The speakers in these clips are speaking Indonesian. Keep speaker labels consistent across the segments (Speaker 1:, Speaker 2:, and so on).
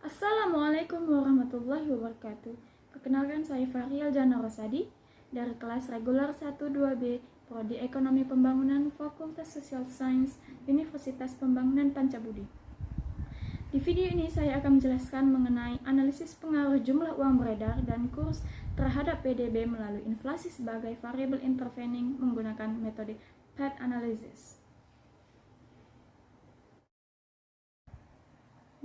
Speaker 1: Assalamualaikum warahmatullahi wabarakatuh. Perkenalkan, saya Fahrial Jana Rosadi dari kelas reguler 1-2B Prodi Ekonomi Pembangunan Fakultas Social Science Universitas Pembangunan Pancabudi. Di video ini saya akan menjelaskan mengenai analisis pengaruh jumlah uang beredar dan kurs terhadap PDB melalui inflasi sebagai variable intervening menggunakan metode path analysis.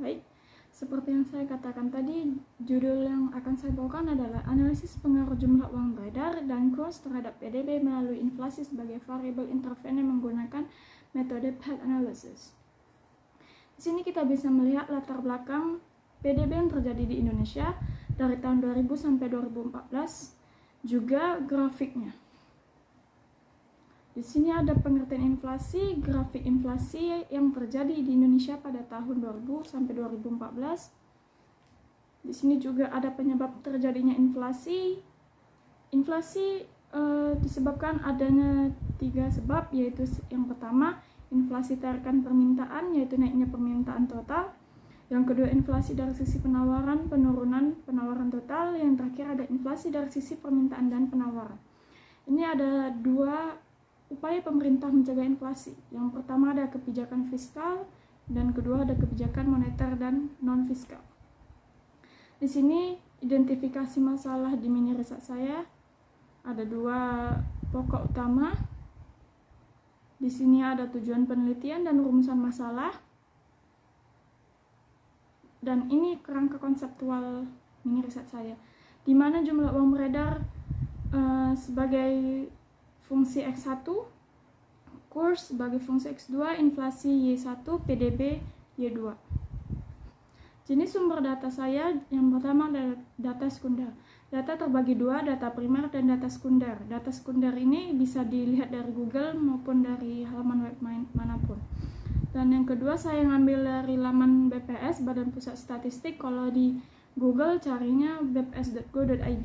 Speaker 1: Baik, seperti yang saya katakan tadi, judul yang akan saya bawakan adalah analisis pengaruh jumlah uang beredar dan kurs terhadap PDB melalui inflasi sebagai variable intervening menggunakan metode path analysis. Di sini kita bisa melihat latar belakang PDB yang terjadi di Indonesia dari tahun 2000 sampai 2014, juga grafiknya. Di sini ada pengertian inflasi, grafik inflasi yang terjadi di Indonesia pada tahun 2000 sampai 2014. Di sini juga ada penyebab terjadinya inflasi. Inflasi disebabkan adanya 3 sebab, yaitu yang pertama, inflasi tarikan permintaan, yaitu naiknya permintaan total. Yang kedua, inflasi dari sisi penawaran, penurunan penawaran total. Yang terakhir ada inflasi dari sisi permintaan dan penawaran. Ini ada 2 upaya pemerintah mencegah inflasi. Yang pertama ada kebijakan fiskal dan kedua ada kebijakan moneter dan non-fiskal. Di sini identifikasi masalah di mini riset saya ada 2 pokok utama. Di sini ada tujuan penelitian dan rumusan masalah. Dan ini kerangka konseptual mini riset saya, di mana jumlah uang beredar sebagai fungsi X1, kurs sebagai fungsi X2, inflasi Y1, PDB Y2. Jenis sumber data saya yang pertama adalah data sekunder. Data terbagi 2, data primer dan data sekunder. Data sekunder ini bisa dilihat dari Google maupun dari halaman web manapun. Dan yang kedua saya ngambil dari laman BPS, Badan Pusat Statistik. Kalau di Google carinya bps.go.id.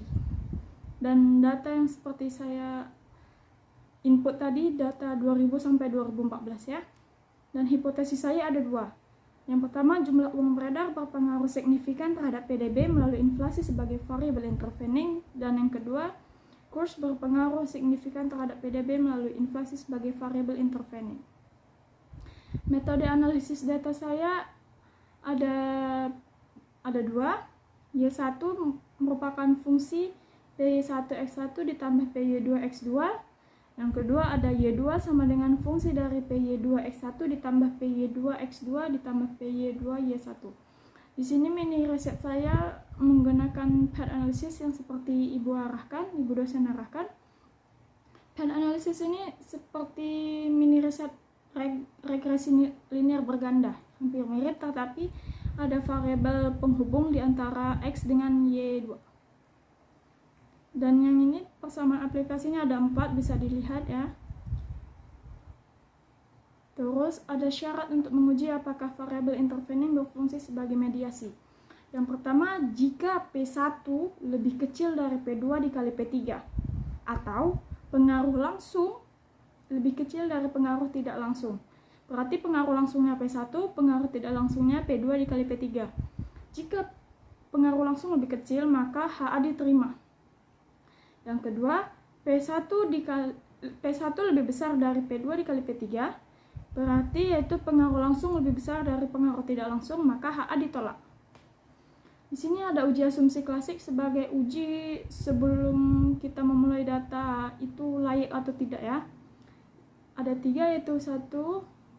Speaker 1: Dan data yang seperti saya input tadi data 2000 sampai 2014 ya. Dan hipotesis saya ada 2. Yang pertama, jumlah uang beredar berpengaruh signifikan terhadap PDB melalui inflasi sebagai variable intervening. Dan yang kedua, kurs berpengaruh signifikan terhadap PDB melalui inflasi sebagai variable intervening. Metode analisis data saya ada 2. Y1 merupakan fungsi PY1X1 ditambah PY2X2. Yang kedua ada Y2 sama dengan fungsi dari PY2X1 ditambah PY2X2 ditambah PY2Y1. Di sini mini riset saya menggunakan path analysis yang seperti Ibu dosen arahkan. Path analysis ini seperti mini riset regresi linear berganda, hampir mirip, tetapi ada variabel penghubung di antara X dengan Y2. Dan yang ini persamaan aplikasinya ada 4, bisa dilihat ya. Terus ada syarat untuk menguji apakah variabel intervening berfungsi sebagai mediasi. Yang pertama, jika P1 lebih kecil dari P2 dikali P3, atau pengaruh langsung lebih kecil dari pengaruh tidak langsung. Berarti pengaruh langsungnya P1, pengaruh tidak langsungnya P2 dikali P3. Jika pengaruh langsung lebih kecil, maka HA diterima. Yang kedua, P1 lebih besar dari P2 dikali P3, berarti yaitu pengaruh langsung lebih besar dari pengaruh tidak langsung, maka HA ditolak. Di sini ada uji asumsi klasik sebagai uji sebelum kita memulai data itu layak atau tidak ya. Ada 3, yaitu 1,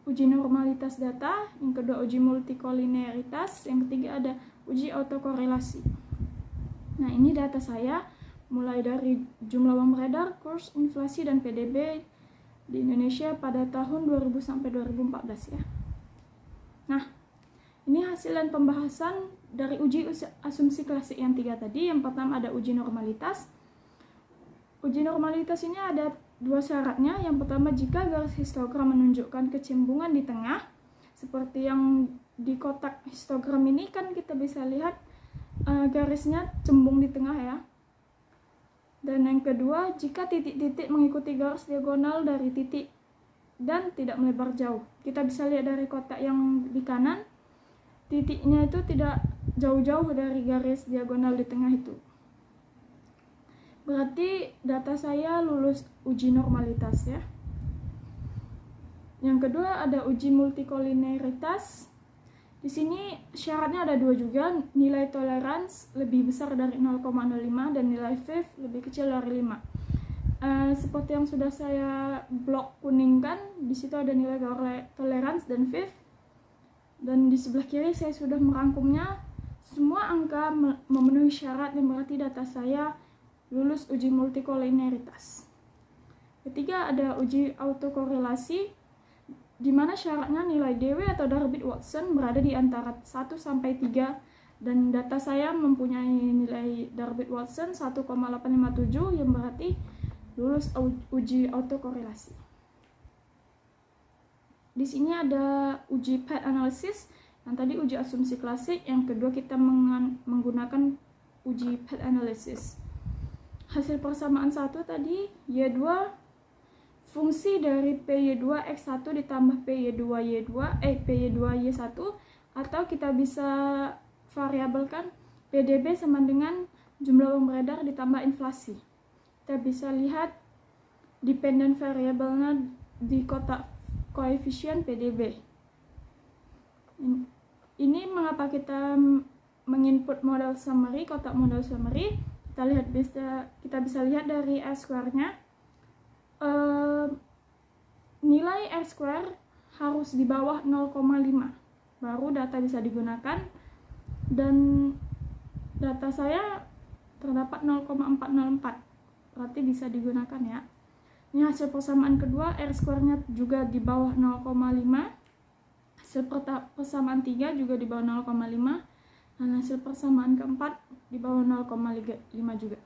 Speaker 1: uji normalitas data, yang kedua uji multikolinearitas, yang ketiga ada uji autokorelasi. Nah, ini data saya mulai dari jumlah uang beredar, kurs, inflasi, dan PDB di Indonesia pada tahun 2000 sampai 2014 ya. Nah, ini hasil dan pembahasan dari uji asumsi klasik yang 3 tadi. Yang pertama ada uji normalitas. Uji normalitas ini ada 2 syaratnya. Yang pertama, jika garis histogram menunjukkan kecembungan di tengah, seperti yang di kotak histogram ini kan kita bisa lihat garisnya cembung di tengah ya. Dan yang kedua, jika titik-titik mengikuti garis diagonal dari titik dan tidak melebar jauh. Kita bisa lihat dari kotak yang di kanan, titiknya itu tidak jauh-jauh dari garis diagonal di tengah itu. Berarti data saya lulus uji normalitas ya. Yang kedua ada uji multikoliniaritas. Di sini syaratnya ada dua juga, nilai tolerance lebih besar dari 0,05 dan nilai fifth lebih kecil dari 5. Seperti yang sudah saya blok kuningkan, di situ ada nilai tolerance dan fifth. Dan di sebelah kiri saya sudah merangkumnya. Semua angka memenuhi syarat yang berarti data saya lulus uji multikoliniaritas. Ketiga ada uji autokorelasi, di mana syaratnya nilai DW atau Darby-Watson berada di antara 1 sampai 3 dan data saya mempunyai nilai Darby-Watson 1,857 yang berarti lulus uji autokorelasi. Di sini ada uji path analysis, yang tadi uji asumsi klasik, yang kedua kita menggunakan uji path analysis. Hasil persamaan 1 tadi Y2 fungsi dari PY2X1 ditambah PY2Y1 atau kita bisa variabelkan PDB sama dengan jumlah uang beredar ditambah inflasi. Kita bisa lihat dependent variabelnya di kotak koefisien PDB. Ini mengapa kita menginput model summary, kotak model summary. Kita bisa lihat dari R-square-nya. Nilai R-square harus di bawah 0,5 baru data bisa digunakan, dan data saya terdapat 0,404 berarti bisa digunakan ya. Ini hasil persamaan kedua, R-square-nya juga di bawah 0,5, hasil persamaan 3 juga di bawah 0,5, dan hasil persamaan keempat di bawah 0,5 juga.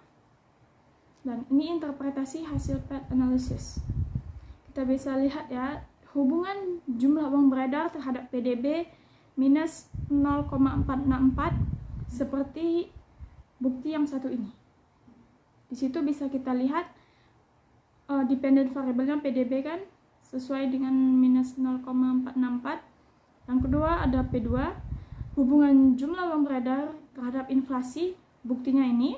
Speaker 1: Dan ini interpretasi hasil path analysis. Kita bisa lihat ya, hubungan jumlah uang beredar terhadap PDB minus 0,464 seperti bukti yang satu ini. Di situ bisa kita lihat dependent variabelnya PDB kan sesuai dengan minus 0,464. Yang kedua ada P2, hubungan jumlah uang beredar terhadap inflasi, buktinya ini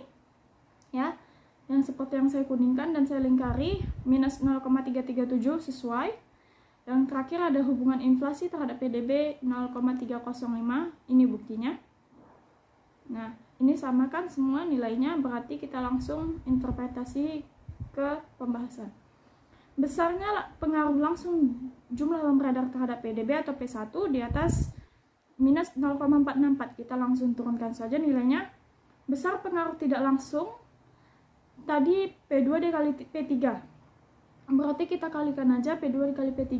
Speaker 1: ya, yang seperti yang saya kuningkan dan saya lingkari, minus 0,337 sesuai. Yang terakhir ada hubungan inflasi terhadap PDB 0,305, ini buktinya. Nah, ini sama kan semua nilainya, berarti kita langsung interpretasi ke pembahasan. Besarnya pengaruh langsung jumlah uang beredar terhadap PDB atau P1 di atas minus 0,464, kita langsung turunkan saja nilainya. Besar pengaruh tidak langsung, tadi P2 dikali P3, berarti kita kalikan aja P2 dikali P3,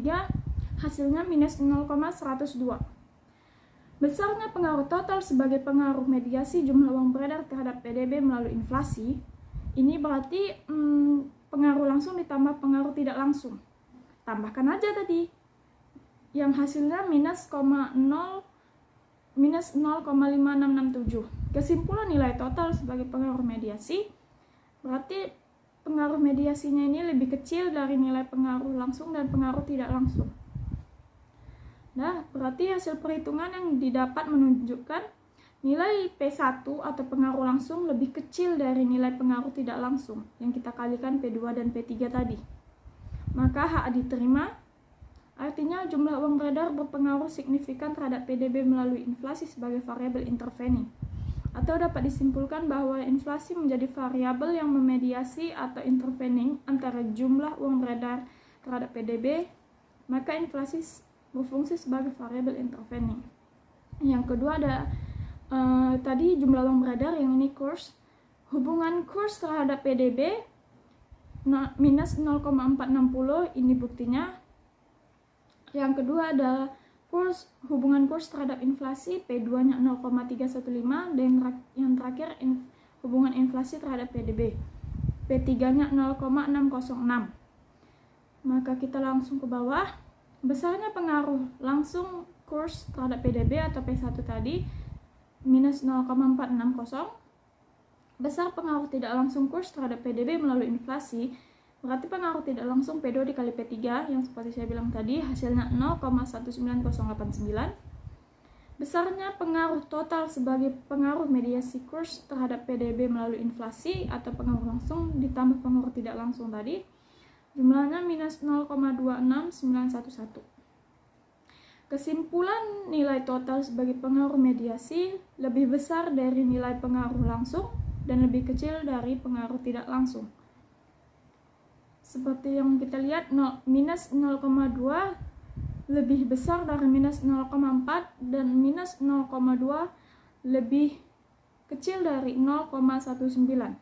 Speaker 1: hasilnya minus 0,102. Besarnya pengaruh total sebagai pengaruh mediasi jumlah uang beredar terhadap PDB melalui inflasi, ini berarti pengaruh langsung ditambah pengaruh tidak langsung. Tambahkan aja tadi, yang hasilnya minus 0,5667. Kesimpulan nilai total sebagai pengaruh mediasi, berarti pengaruh mediasinya ini lebih kecil dari nilai pengaruh langsung dan pengaruh tidak langsung. Nah, berarti hasil perhitungan yang didapat menunjukkan nilai P1 atau pengaruh langsung lebih kecil dari nilai pengaruh tidak langsung yang kita kalikan P2 dan P3 tadi. Maka HA diterima, artinya jumlah uang beredar berpengaruh signifikan terhadap PDB melalui inflasi sebagai variabel intervening. Atau dapat disimpulkan bahwa inflasi menjadi variabel yang memediasi atau intervening antara jumlah uang beredar terhadap PDB, maka inflasi berfungsi sebagai variabel intervening. Yang kedua ada tadi jumlah uang beredar, yang ini kurs. Hubungan kurs terhadap PDB minus 0,460, ini buktinya. Yang kedua ada hubungan kurs terhadap inflasi, P2-nya 0,315, dan yang terakhir hubungan inflasi terhadap PDB, P3-nya 0,606. Maka kita langsung ke bawah. Besarnya pengaruh langsung kurs terhadap PDB atau P1 tadi, minus 0,460. Besar pengaruh tidak langsung kurs terhadap PDB melalui inflasi, berarti pengaruh tidak langsung P2 dikali P3 yang seperti saya bilang tadi, hasilnya 0,19089. Besarnya pengaruh total sebagai pengaruh mediasi kurs terhadap PDB melalui inflasi atau pengaruh langsung ditambah pengaruh tidak langsung tadi, jumlahnya minus 0,26911. Kesimpulan nilai total sebagai pengaruh mediasi lebih besar dari nilai pengaruh langsung dan lebih kecil dari pengaruh tidak langsung. Seperti yang kita lihat, minus 0,2 lebih besar dari minus 0,4 dan minus 0,2 lebih kecil dari 0,19.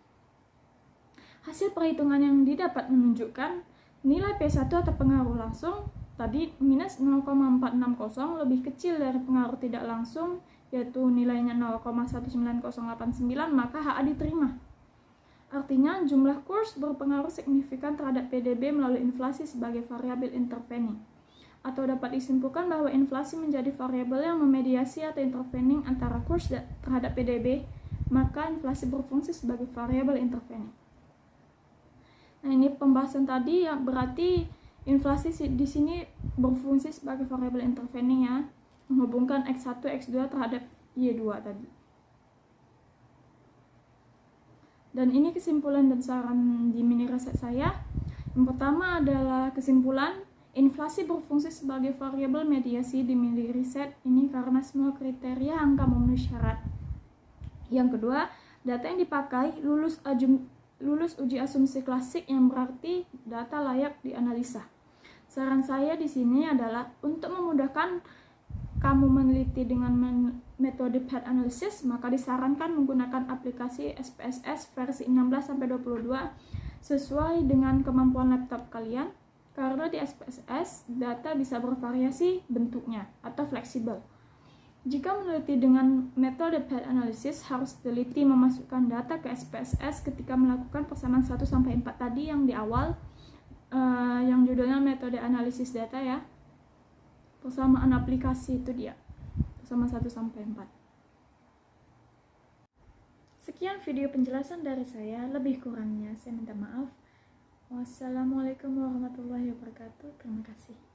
Speaker 1: Hasil perhitungan yang didapat menunjukkan nilai P1 atau pengaruh langsung tadi minus 0,460 lebih kecil dari pengaruh tidak langsung, yaitu nilainya 0,19089, maka HA diterima. Artinya jumlah kurs berpengaruh signifikan terhadap PDB melalui inflasi sebagai variabel intervening. Atau dapat disimpulkan bahwa inflasi menjadi variabel yang memediasi atau intervening antara kurs terhadap PDB, maka inflasi berfungsi sebagai variabel intervening. Nah, ini pembahasan tadi yang berarti inflasi di sini berfungsi sebagai variabel intervening ya, menghubungkan X1, X2 terhadap Y2 tadi. Dan ini kesimpulan dan saran di mini riset saya. Yang pertama adalah kesimpulan, inflasi berfungsi sebagai variabel mediasi di mini riset ini karena semua kriteria angka memenuhi syarat. Yang kedua, data yang dipakai lulus uji asumsi klasik yang berarti data layak dianalisa. Saran saya di sini adalah untuk memudahkan kamu meneliti dengan metode path analysis, maka disarankan menggunakan aplikasi SPSS versi 16-22 sesuai dengan kemampuan laptop kalian, karena di SPSS data bisa bervariasi bentuknya atau fleksibel. Jika meneliti dengan metode path analysis, harus teliti memasukkan data ke SPSS ketika melakukan persamaan 1-4 tadi yang di awal, yang judulnya metode analisis data ya. Persamaan aplikasi itu dia, persamaan 1-4. Sekian video penjelasan dari saya, lebih kurangnya saya minta maaf. Wassalamualaikum warahmatullahi wabarakatuh. Terima kasih.